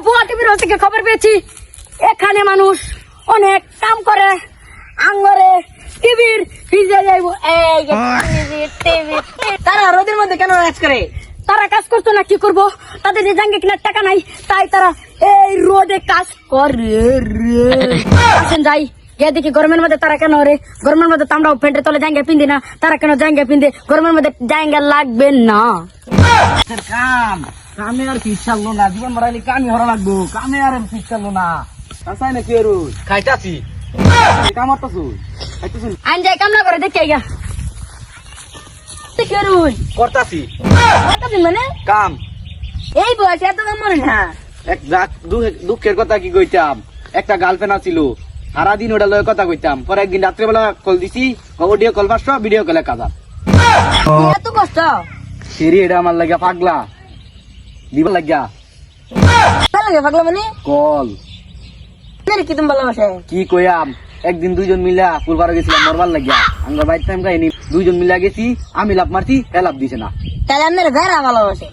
বুয়া টিভির থেকে খবর পেয়েছি এখানে মানুষ অনেক কাম করে আঙ্গরে টিভির ভিজে যাইব। এই টিভি তারা রোদের মধ্যে কেন কাজ করে? তারা কাজ করতো না, কি করবো? তাদের যে জাঙ্গে কেনার টাকা নাই, তাই তারা এই রোদে কাজ করে রে। আসেন যাই গিয়ে দেখি গরমের মধ্যে তারা কেন রে, গরমের মধ্যে তো আমরাও প্যান্টের তলে জাঙ্গা পিন্ধি না, তারা কেন জাঙ্গা পিন্ধে? গরমের মধ্যে জাঙ্গা লাগবে না। কাম কামে আর ফিস চাললো না, জীবন বাড়াইলে কামই হরা লাগবো, কামে আর ফিস চাললো না। কাঁচাই না কি আর খাইতাছি কাম করতেছু খাইতেছু আইন যাই কামনা করে দেখে গা রুই করতাছি কতদিন মানে কাম। এই বয়সে এত কাম মনে না। এক দুঃখের কথা কি কইতাম, একটা গার্লফ্রেন্ড আছিল, সারাদিন ওটা লয়ে কথা কইতাম, পরে একদিন রাত্রেবেলা কল দিছি, অডিও কল পাঁচশো, ভিডিও কলে কাজা। এত কষ্ট সেরি এটা আমার লাগিয়া পাগলা দিবা লাগিয়া ভালো লাগে পাগলা মানে কল কি তুমি ভালোবাসে কি কইয়াম। একদিন দুইজন মিলা ফুলবার গেছিলাম মরবার লাগিয়া, আমরা বাইর টাইম খাইনি, দুইজন মিলা গেছি, আমি লাভ মারছি, এ লাভ দিছে না। তাহলে আপনার ভেড়া ভালোবাসে।